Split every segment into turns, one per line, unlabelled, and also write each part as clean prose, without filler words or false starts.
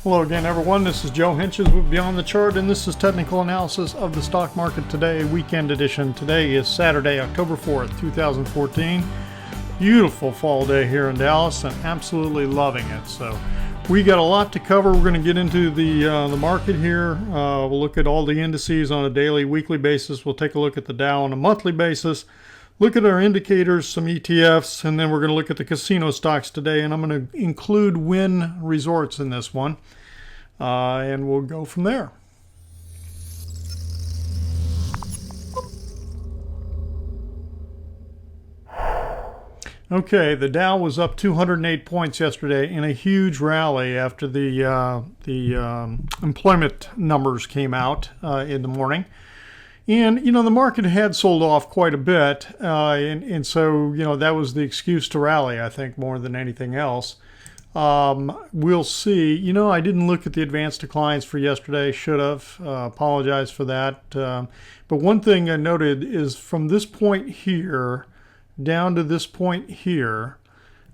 Hello again, everyone. This is Joe Hinches with Beyond the Chart, and this is technical analysis of the stock market today, weekend edition. Today is Saturday, October 4th, 2014. Beautiful fall day here in Dallas, and absolutely loving it. So we got a lot to cover. We're going to get into the market here. We'll look at all the indices on a daily, weekly basis. We'll take a look at the Dow on a monthly basis. Look at our indicators, some ETFs, and then we're going to look at the casino stocks today, and I'm going to include WYNN Resorts in this one, and we'll go from there. Okay, the Dow was up 208 points yesterday in a huge rally after the employment numbers came out in the morning. And, the market had sold off quite a bit, and so, that was the excuse to rally, I think, more than anything else. We'll see. I didn't look at the advanced declines for yesterday. Should have. Apologize for that. But one thing I noted is from this point here down to this point here,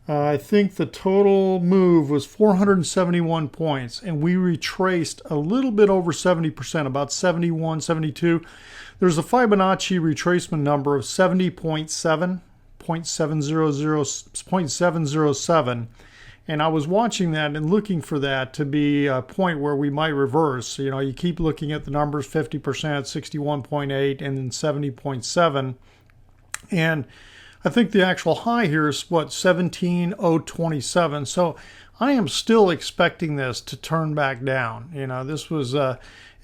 I think the total move was 471 points, and we retraced a little bit over 70%, about 71, 72. There's a Fibonacci retracement number of 70.707, and I was watching that and looking for that to be a point where we might reverse. You keep looking at the numbers, 50%, 61.8, and then 70.7, and I think the actual high here is 17,027. So I am still expecting this to turn back down. This was,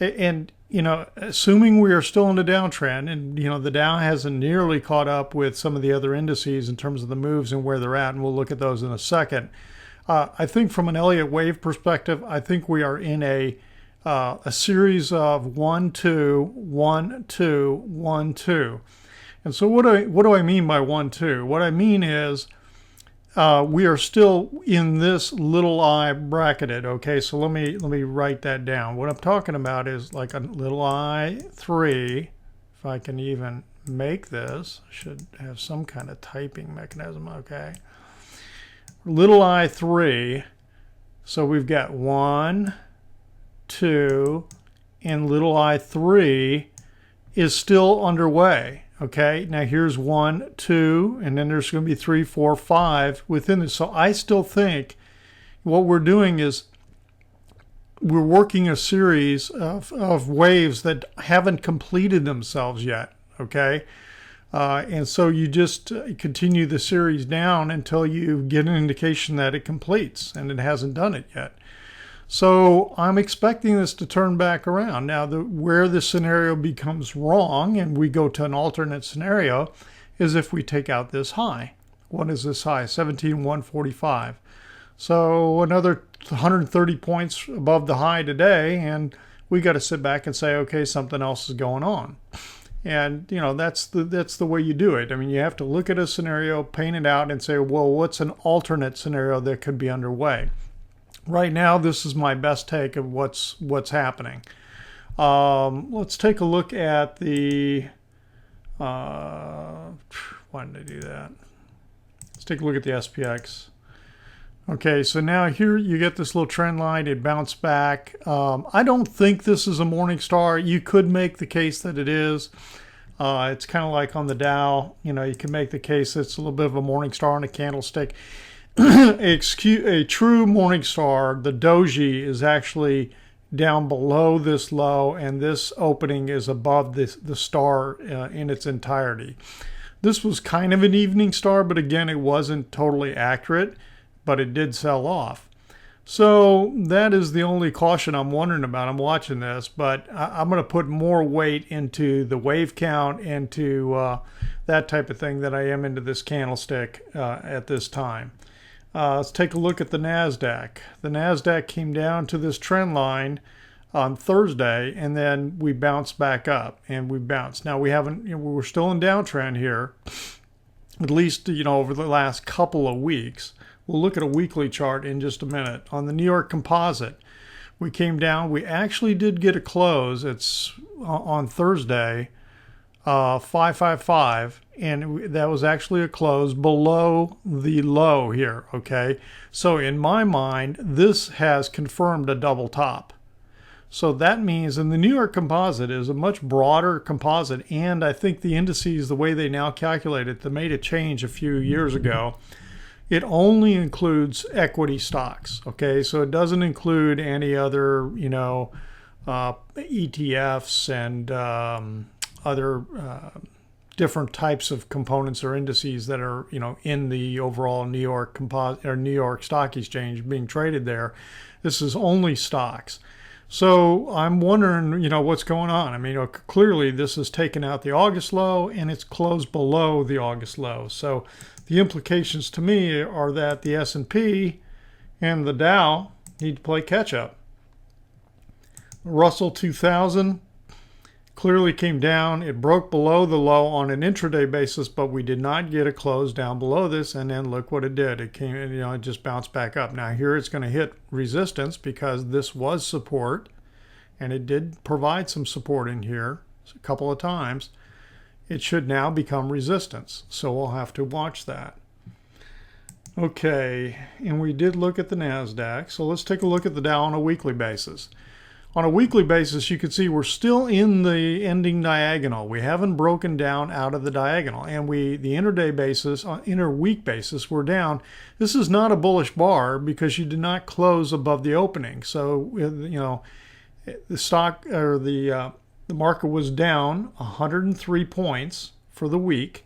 assuming we are still in a downtrend, and the Dow hasn't nearly caught up with some of the other indices in terms of the moves and where they're at, and we'll look at those in a second. I think from an Elliott wave perspective, I think we are in a series of 1, 2, 1, 2, 1, 2. And so what do I mean by 1, 2? What I mean is we are still in this little I bracketed. Okay, so let me write that down. What I'm talking about is like a little I3. If I can even make this, I should have some kind of typing mechanism. Okay, little I3. So we've got 1, 2, and little I3 is still underway. Okay, now here's 1, 2, and then there's going to be 3, 4, 5 within this. So I still think what we're doing is we're working a series of waves that haven't completed themselves yet. Okay, and so you just continue the series down until you get an indication that it completes, and it hasn't done it yet. So I'm expecting this to turn back around. Now, where this scenario becomes wrong and we go to an alternate scenario is if we take out this high. What is this high? 17,145. So another 130 points above the high today, and we got to sit back and say, okay, something else is going on. And that's the way you do it. I mean, you have to look at a scenario, paint it out, and say, well, what's an alternate scenario that could be underway? Right now, this is my best take of what's happening. Let's take a look at the. Why did I do that? Let's take a look at the SPX. Okay, so now here you get this little trend line. It bounced back. I don't think this is a morning star. You could make the case that it is. It's kind of like on the Dow. You can make the case it's a little bit of a morning star on a candlestick. A true morning star, the doji, is actually down below this low, and this opening is above the star in its entirety. This was kind of an evening star, but again, it wasn't totally accurate, but it did sell off. So that is the only caution I'm wondering about. I'm watching this, but I'm going to put more weight into the wave count and to that type of thing than I am into this candlestick at this time. Let's take a look at the NASDAQ. The NASDAQ came down to this trend line on Thursday, and then we bounced back up, and we bounced. Now we haven't, we're still in downtrend here, at least, over the last couple of weeks. We'll look at a weekly chart in just a minute. On the New York Composite, we came down. We actually did get a close. It's on Thursday, 555, and that was actually a close below the low here, okay? So in my mind, this has confirmed a double top. So that means, and the New York Composite is a much broader composite, and I think the indices, the way they now calculate it, they made a change a few years ago. It only includes equity stocks, okay? So it doesn't include any other, ETFs and other different types of components or indices that are, in the overall New York Composite or New York Stock Exchange being traded there. This is only stocks. So I'm wondering, what's going on. I mean, clearly this has taken out the August low and it's closed below the August low. So the implications to me are that the S&P and the Dow need to play catch up. Russell 2000 clearly came down. It broke below the low on an intraday basis, but we did not get a close down below this. And then look what it did. It came, it just bounced back up. Now here it's going to hit resistance because this was support, and it did provide some support in here a couple of times. It should now become resistance. So we'll have to watch that. Okay, and we did look at the NASDAQ. So let's take a look at the Dow on a weekly basis. On a weekly basis, you can see we're still in the ending diagonal. We haven't broken down out of the diagonal. And the intraday basis, on interweek basis, we're down. This is not a bullish bar because you did not close above the opening. So, the stock or the market was down 103 points for the week,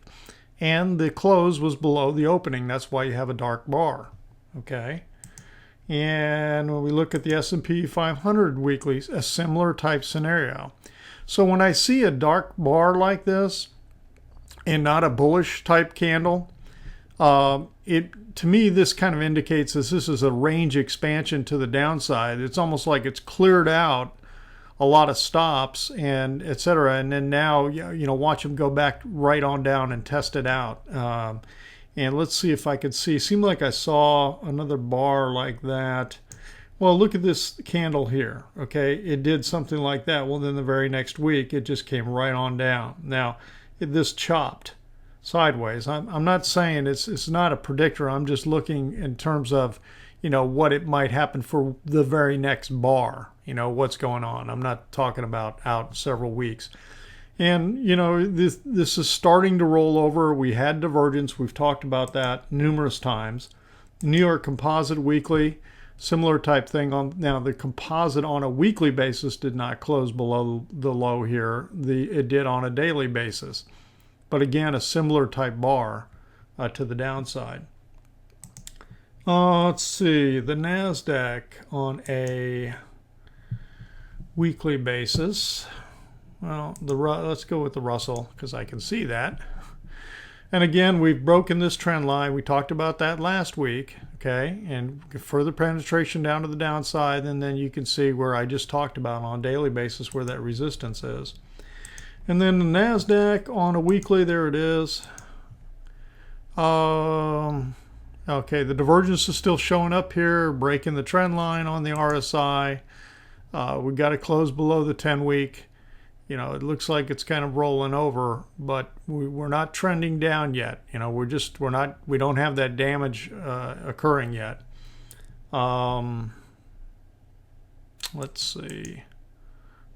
and the close was below the opening. That's why you have a dark bar. Okay. And when we look at the S&P 500 weekly, a similar type scenario. So when I see a dark bar like this and not a bullish type candle, to me this kind of indicates this is a range expansion to the downside. It's almost like it's cleared out a lot of stops and etc. And then now watch them go back right on down and test it out. And let's see if I could see. It seemed like I saw another bar like that. Well, look at this candle here. Okay, it did something like that. Well, then the very next week, it just came right on down. Now, this chopped sideways. I'm not saying it's not a predictor. I'm just looking in terms of, what it might happen for the very next bar. What's going on. I'm not talking about out several weeks. And, this is starting to roll over. We had divergence. We've talked about that numerous times. New York Composite Weekly, similar type thing. Now, the composite on a weekly basis did not close below the low here. It did on a daily basis. But again, a similar type bar to the downside. Let's see. The NASDAQ on a weekly basis. Well, let's go with the Russell because I can see that. And again, we've broken this trend line. We talked about that last week, okay? And further penetration down to the downside, and then you can see where I just talked about on a daily basis where that resistance is. And then the NASDAQ on a weekly, there it is. Okay, the divergence is still showing up here, breaking the trend line on the RSI. We got to close below the 10-week. It looks like it's kind of rolling over, but we're not trending down yet. We don't have that damage occurring yet. Let's see.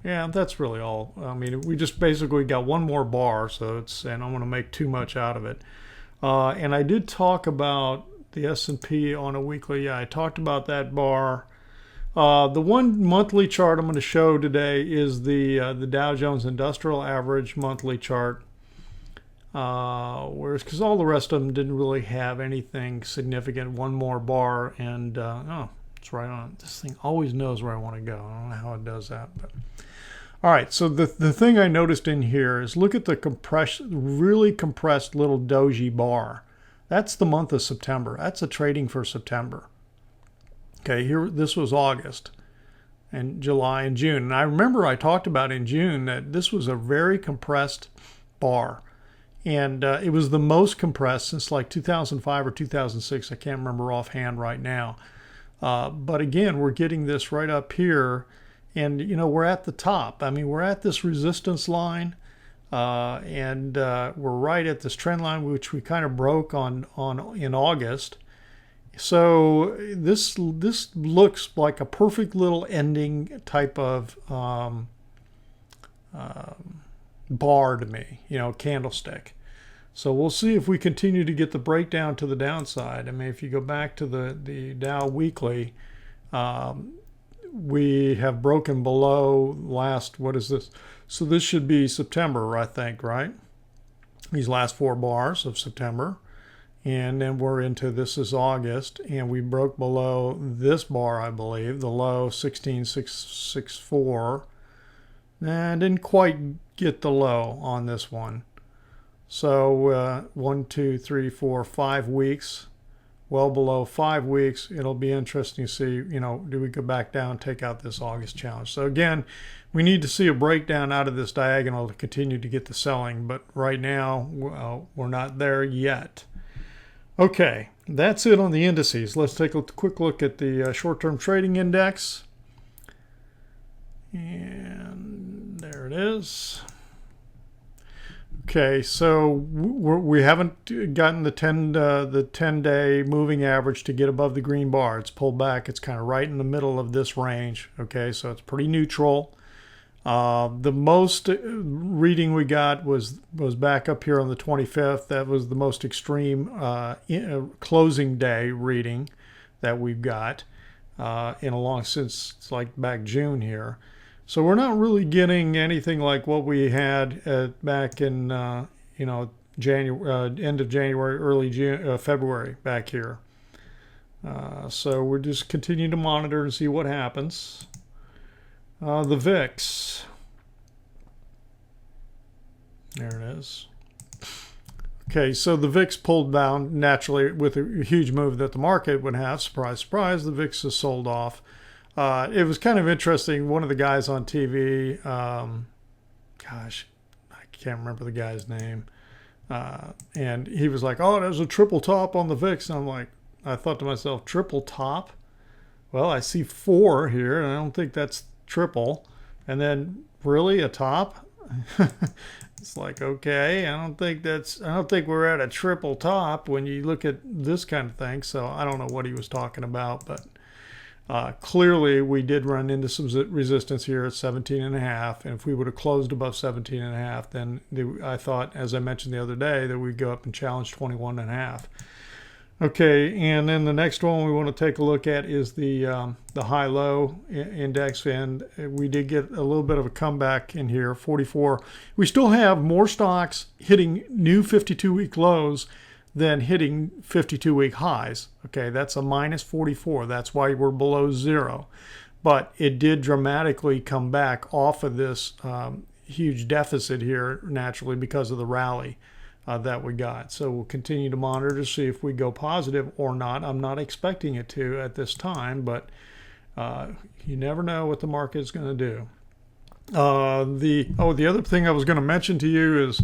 Yeah, that's really all. I mean, we just basically got one more bar, and I'm going to make too much out of it. And I did talk about the S&P on a weekly. Yeah, I talked about that bar. The one monthly chart I'm going to show today is the Dow Jones Industrial Average monthly chart. Because all the rest of them didn't really have anything significant. One more bar, and it's right on. This thing always knows where I want to go. I don't know how it does that, but all right. So the thing I noticed in here is look at the really compressed little doji bar. That's the month of September. That's a trading for September. Okay, this was August and July and June. And I remember I talked about in June that this was a very compressed bar. And it was the most compressed since like 2005 or 2006. I can't remember offhand right now. But again, we're getting this right up here. And, we're at the top. I mean, we're at this resistance line. and we're right at this trend line, which we kind of broke in August. So this looks like a perfect little ending type of bar to me, candlestick. So we'll see if we continue to get the breakdown to the downside. I mean, if you go back to the Dow weekly, we have broken below last, what is this? So this should be September, I think, right? These last 4 bars of September. And then we're into, this is August, and we broke below this bar, I believe, the low 16,664. And didn't quite get the low on this one. So 1, 2, 3, 4, 5 weeks, well below 5 weeks. It'll be interesting to see, do we go back down, take out this August challenge. So again, we need to see a breakdown out of this diagonal to continue to get the selling. But right now, we're not there yet. Okay, that's it on the indices. Let's take a quick look at the short-term trading index. And there it is. Okay, so we haven't gotten the 10-day moving average to get above the green bar. It's pulled back. It's kind of right in the middle of this range. Okay, so it's pretty neutral. The most reading we got was back up here on the 25th. That was the most extreme closing day reading that we've got in a long, since it's like back June here. So we're not really getting anything like what we had back in January, end of January, early June, February back here. So we're just continuing to monitor and see what happens. The VIX. There it is. Okay, so the VIX pulled down naturally with a huge move that the market would have. Surprise, surprise, the VIX has sold off. It was kind of interesting. One of the guys on TV, gosh, I can't remember the guy's name. And he was like, oh, there's a triple top on the VIX. And I thought to myself, triple top? Well, I see 4 here, and I don't think that's triple. And then, really, a top? It's like, okay, I don't think we're at a triple top when you look at this kind of thing. So I don't know what he was talking about, but clearly we did run into some resistance here at 17.5, and if we would have closed above 17.5, then I thought, as I mentioned the other day, that we'd go up and challenge 21.5. Okay, and then the next one we want to take a look at is the high-low index, and we did get a little bit of a comeback in here, 44. We still have more stocks hitting new 52-week lows than hitting 52-week highs. Okay, that's a minus 44. That's why we're below 0. But it did dramatically come back off of this huge deficit here naturally because of the rally that we got. So we'll continue to monitor to see if we go positive or not. I'm not expecting it to at this time, but you never know what the market is going to do. The other thing I was going to mention to you is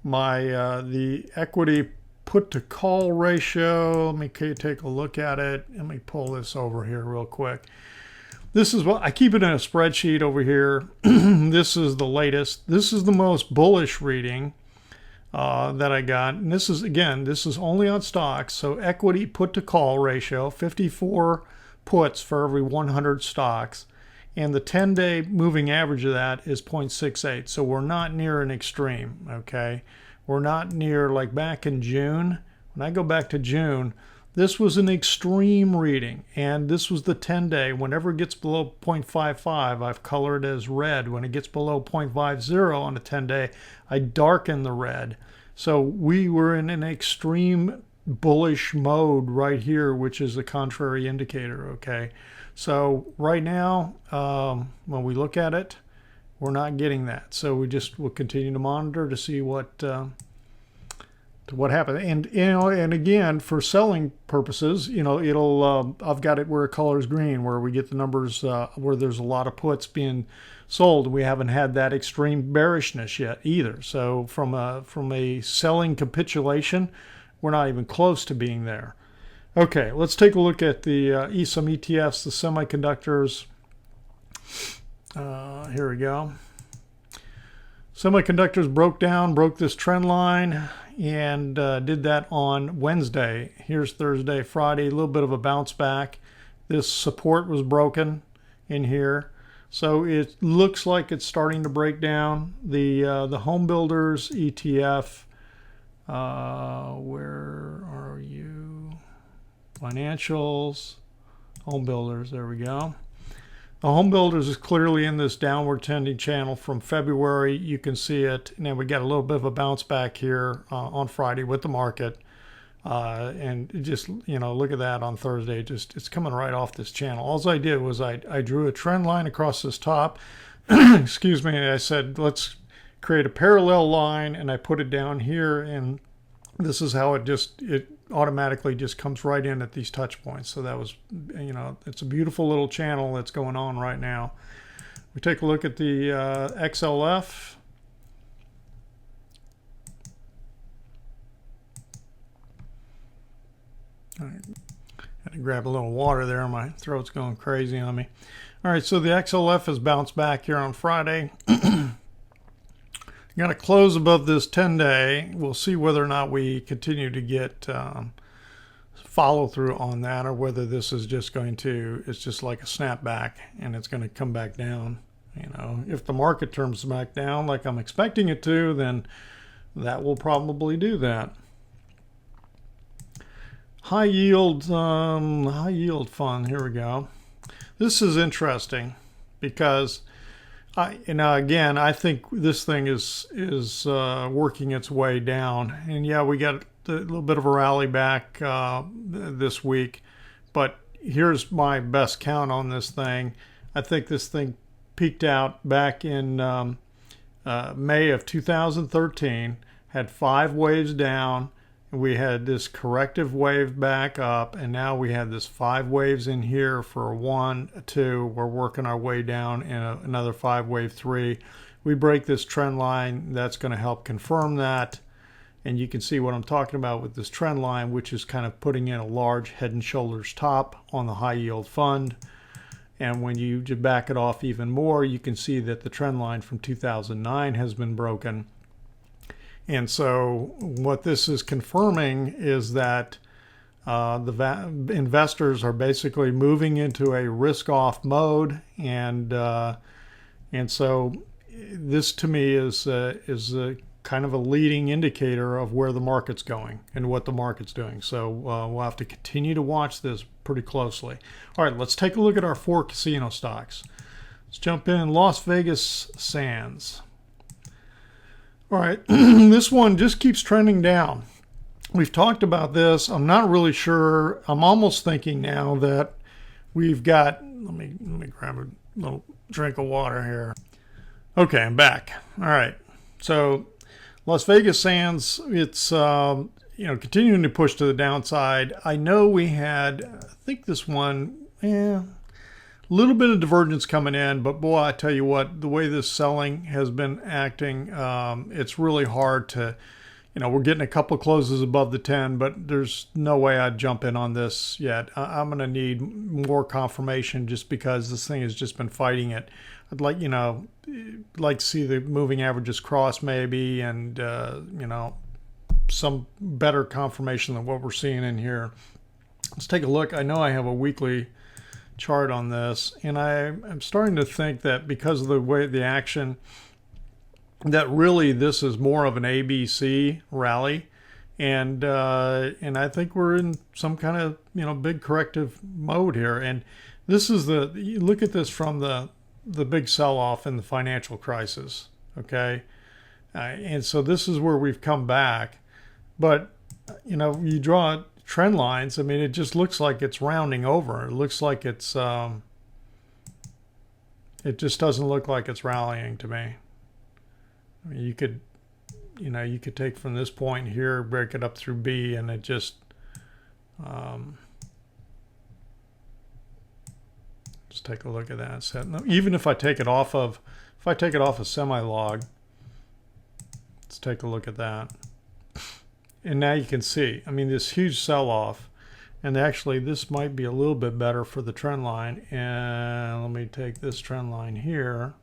the equity put to call ratio. Let me take a look at it. Let me pull this over here real quick. This is what I keep it in a spreadsheet over here. This is the latest. This is the most bullish reading that I got. And this is only on stocks. So equity put to call ratio, 54 puts for every 100 stocks. And the 10-day moving average of that is 0.68. So we're not near an extreme, okay? We're not near, like back in June. When I go back to June, this was an extreme reading. And this was the 10-day. Whenever it gets below 0.55, I've colored as red. When it gets below 0.50 on a 10-day, I darken the red. So we were in an extreme bullish mode right here, which is a contrary indicator, okay? So right now, when we look at it, we're not getting that. So we'll continue to monitor to see what happens. And and again, for selling purposes, it'll I've got it where a color is green, where we get the numbers where there's a lot of puts being sold. We haven't had that extreme bearishness yet either. So from a selling capitulation, we're not even close to being there. Okay, let's take a look at some ETFs, the semiconductors. Here we go. Semiconductors broke this trend line and did that on Wednesday. Here's Thursday, Friday, a little bit of a bounce back. This support was broken in here. So it looks like it's starting to break down. The home builders ETF, where are you? Financials, home builders, there we go. The home builders is clearly in this downward trending channel from February. You can see it. Now we got a little bit of a bounce back here on Friday with the market. And just, look at that on Thursday. It's coming right off this channel. All I did was I drew a trend line across this top. Excuse me. I said, let's create a parallel line, and I put it down here. And this is how it automatically just comes right in at these touch points. So that was, it's a beautiful little channel that's going on right now. We take a look at the XLF. All right. Had to grab a little water there. My throat's going crazy on me. All right, so the XLF has bounced back here on Friday. Got to close above this 10-day. We'll see whether or not we continue to get follow through on that, or whether this is just it's just like a snapback and it's going to come back down. If the market turns back down like I'm expecting it to, then that will probably do that. High yield fund. Here we go. This is interesting because again, I think this thing is working its way down. And yeah, we got a little bit of a rally back this week, but here's my best count on this thing. I think this thing peaked out back in May of 2013, had 5 waves down. We had this corrective wave back up, and now we had this 5 waves in here for 1, 2. We're working our way down in another 5 wave 3. We break this trend line. That's going to help confirm that. And you can see what I'm talking about with this trend line, which is kind of putting in a large head and shoulders top on the high yield fund. And when you back it off even more, you can see that the trend line from 2009 has been broken. And so what this is confirming is that investors are basically moving into a risk-off mode, and so this to me is a kind of a leading indicator of where the market's going and what the market's doing. So we'll have to continue to watch this pretty closely. All right, let's take a look at our 4 casino stocks. Let's jump in. Las Vegas Sands. All right, this one just keeps trending down. We've talked about this. I'm not really sure. I'm almost thinking now that we've got, let me grab a little drink of water here. Okay, I'm back. All right, so Las Vegas Sands, it's continuing to push to the downside. I know we had, I think this one, a little bit of divergence coming in, but boy, I tell you what, the way this selling has been acting, it's really hard to, we're getting a couple closes above the 10, but there's no way I'd jump in on this yet. I'm going to need more confirmation just because this thing has just been fighting it. I'd like to see the moving averages cross maybe, and, some better confirmation than what we're seeing in here. Let's take a look. I know I have a weekly chart on this, and I'm starting to think that because of the way the action, that really this is more of an ABC rally, and I think we're in some kind of big corrective mode here. And this is you look at this from the big sell-off in the financial crisis, okay, and so this is where we've come back, but you draw trend lines. I mean, it just looks like it's rounding over. It looks like it's it just doesn't look like it's rallying to me. I mean, you could take from this point here, break it up through B, and it just take a look at that. So even if I take it off of semi-log, let's take a look at that. And now you can see, I mean, this huge sell-off, and actually this might be a little bit better for the trend line. And let me take this trend line here.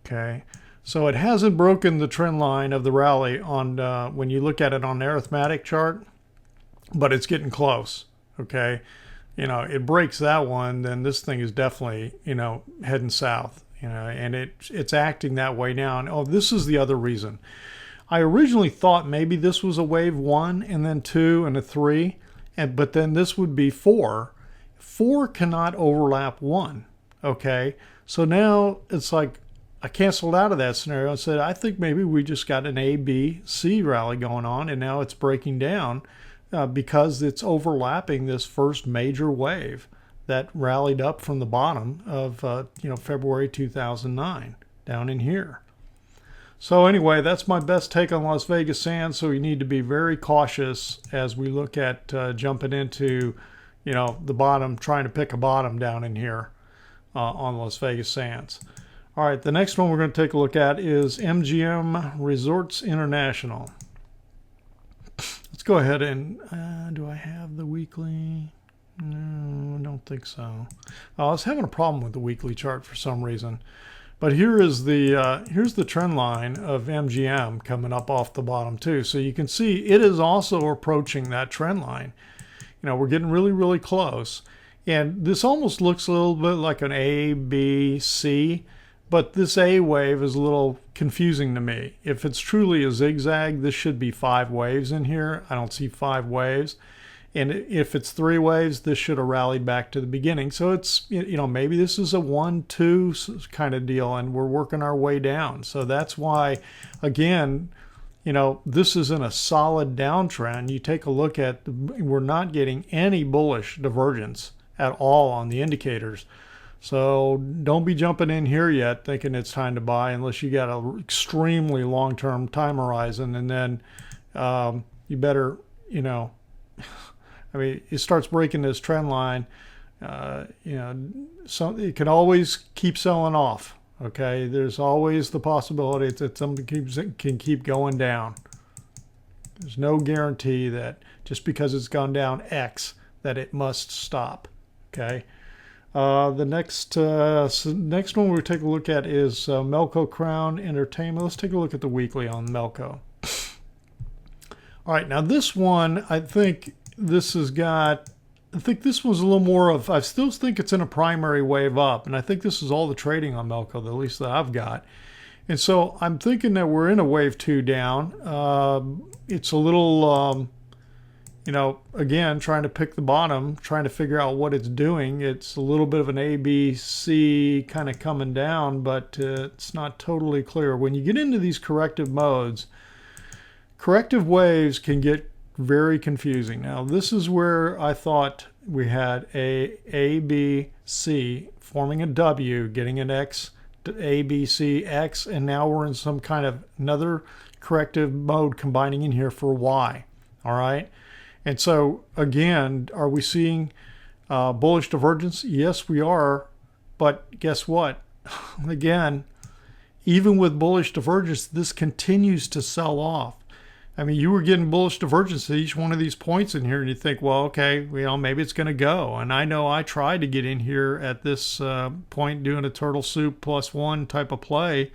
Okay, so it hasn't broken the trend line of the rally on when you look at it on the arithmetic chart, but it's getting close. Okay, it breaks that one, then this thing is definitely heading south. And it's acting that way now. And oh, this is the other reason. I originally thought maybe this was a wave 1 and then 2 and a 3, but then this would be 4. 4 cannot overlap 1. Okay, so now it's like I canceled out of that scenario and said I think maybe we just got an A, B, C rally going on, and now it's breaking down because it's overlapping this first major wave that rallied up from the bottom of February 2009 down in here. So anyway, that's my best take on Las Vegas Sands. So you need to be very cautious as we look at jumping into, the bottom, trying to pick a bottom down in here on Las Vegas Sands. All right, the next one we're going to take a look at is MGM Resorts International. Let's go ahead and, do I have the weekly? No, I don't think so. I was having a problem with the weekly chart for some reason. But here's the trend line of MGM coming up off the bottom too. So you can see it is also approaching that trend line. We're getting really, really close. And this almost looks a little bit like an A, B, C. But this A wave is a little confusing to me. If it's truly a zigzag, this should be 5 waves in here. I don't see 5 waves. And if it's 3 waves, this should have rallied back to the beginning. So it's, maybe this is a 1-2 kind of deal, and we're working our way down. So that's why, again, this isn't a solid downtrend. You take a look at, we're not getting any bullish divergence at all on the indicators. So don't be jumping in here yet thinking it's time to buy unless you got an extremely long-term time horizon. And then you better, it starts breaking this trend line. It can always keep selling off. Okay, there's always the possibility that something can keep going down. There's no guarantee that just because it's gone down X that it must stop. Okay. The next one we'll take a look at is Melco Crown Entertainment. Let's take a look at the weekly on Melco. All right, now this one, I think this was a little more of, I still think it's in a primary wave up, and I think this is all the trading on Melco, at least that I've got. And so I'm thinking that we're in a wave 2 down. It's a little, again, trying to pick the bottom, trying to figure out what it's doing. It's a little bit of an A, B, C kind of coming down, but it's not totally clear. When you get into these corrective modes, corrective waves can get very confusing. Now, this is where I thought we had A, B, C forming a W, getting an X, A, B, C, X, and now we're in some kind of another corrective mode combining in here for Y. All right. And so, again, are we seeing bullish divergence? Yes, we are. But guess what? Again, even with bullish divergence, this continues to sell off. I mean, you were getting bullish divergence at each one of these points in here, and you think, well, okay, maybe it's going to go. And I know I tried to get in here at this point doing a turtle soup +1 type of play.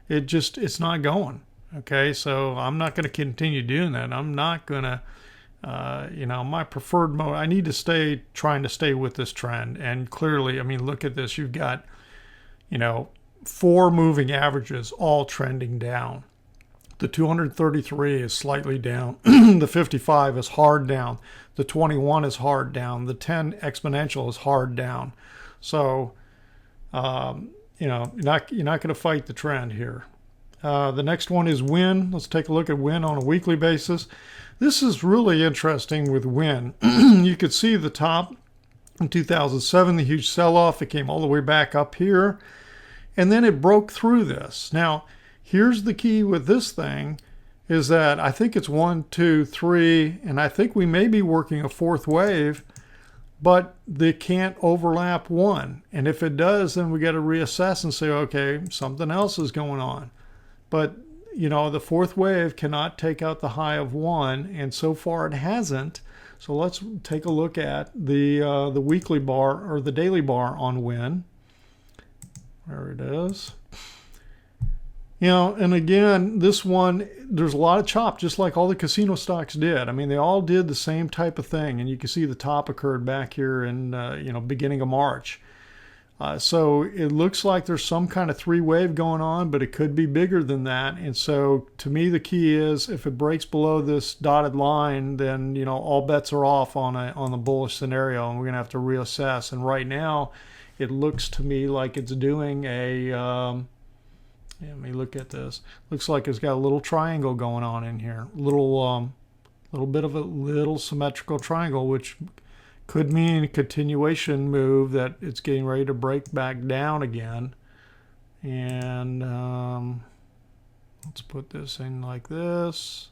It's not going. Okay, so I'm not going to continue doing that. I'm not going to, my preferred mode, I need to trying to stay with this trend. And clearly, I mean, look at this. You've got, 4 moving averages all trending down. The 233 is slightly down. The 55 is hard down. The 21 is hard down. The 10 exponential is hard down. So, you're not going to fight the trend here. The next one is WYNN. Let's take a look at WYNN on a weekly basis. This is really interesting with WYNN. You could see the top in 2007, the huge sell-off. It came all the way back up here, and then it broke through this. Now, here's the key with this thing is that I think it's 1, 2, 3, and I think we may be working a 4th wave, but they can't overlap 1. And if it does, then we got to reassess and say, okay, something else is going on. But, the 4th wave cannot take out the high of 1, and so far it hasn't. So let's take a look at the weekly bar or the daily bar on WYNN. There it is. You know, and again, this one, there's a lot of chop, just like all the casino stocks did. I mean, they all did the same type of thing, and you can see the top occurred back here in, beginning of March. So it looks like there's some kind of three wave going on, but it could be bigger than that. And so to me, the key is if it breaks below this dotted line, then, all bets are off on the bullish scenario, and we're going to have to reassess. And right now, it looks to me like it's doing let me look at this. Looks like it's got a little triangle going on in here. Little bit of a little symmetrical triangle, which could mean a continuation move that it's getting ready to break back down again. And let's put this in like this.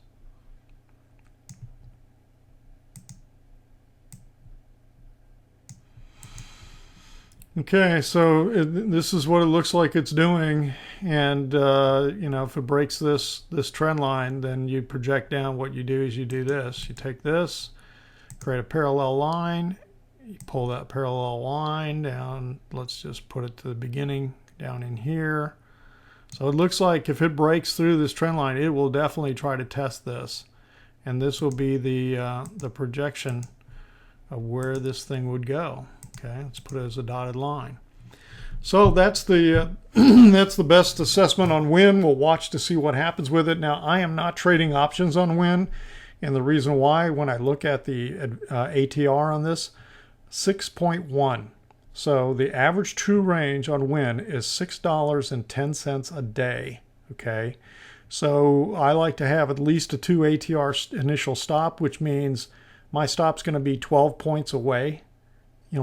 Okay, so this is what it looks like it's doing, and if it breaks this trend line, then you project down. What you do is you do this. You take this, create a parallel line, you pull that parallel line down. Let's just put it to the beginning down in here. So it looks like if it breaks through this trend line, it will definitely try to test this, and this will be the projection of where this thing would go. Okay, let's put it as a dotted line. So that's the that's the best assessment on WYNN. We'll watch to see what happens with it. Now, I am not trading options on WYNN, and the reason why, when I look at the ATR on this, 6.1. So the average true range on WYNN is $6.10 a day. Okay, so I like to have at least a 2 ATR initial stop, which means my stop's going to be 12 points away.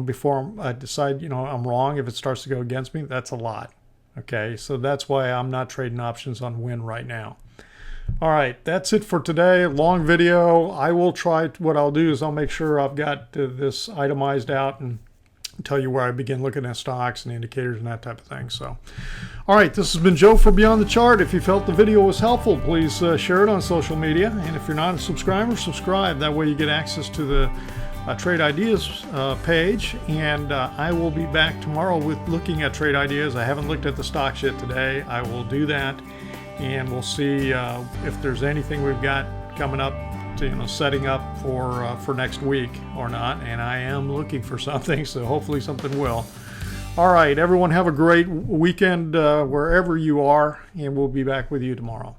Before I decide, I'm wrong. If it starts to go against me, that's a lot. Okay, so that's why I'm not trading options on WYNN right now. All right, that's it for today. Long video. I will try, what I'll do is I'll make sure I've got this itemized out and tell you where I begin looking at stocks and indicators and that type of thing. So, all right, this has been Joe for Beyond the Chart. If you felt the video was helpful, please share it on social media. And if you're not a subscriber, subscribe. That way you get access to the Trade Ideas page, and I will be back tomorrow with looking at trade ideas. I haven't looked at the stocks yet today. I will do that, and we'll see if there's anything we've got coming up to, setting up for next week or not. And I am looking for something, so hopefully something will. All right, everyone, have a great weekend wherever you are, and we'll be back with you tomorrow.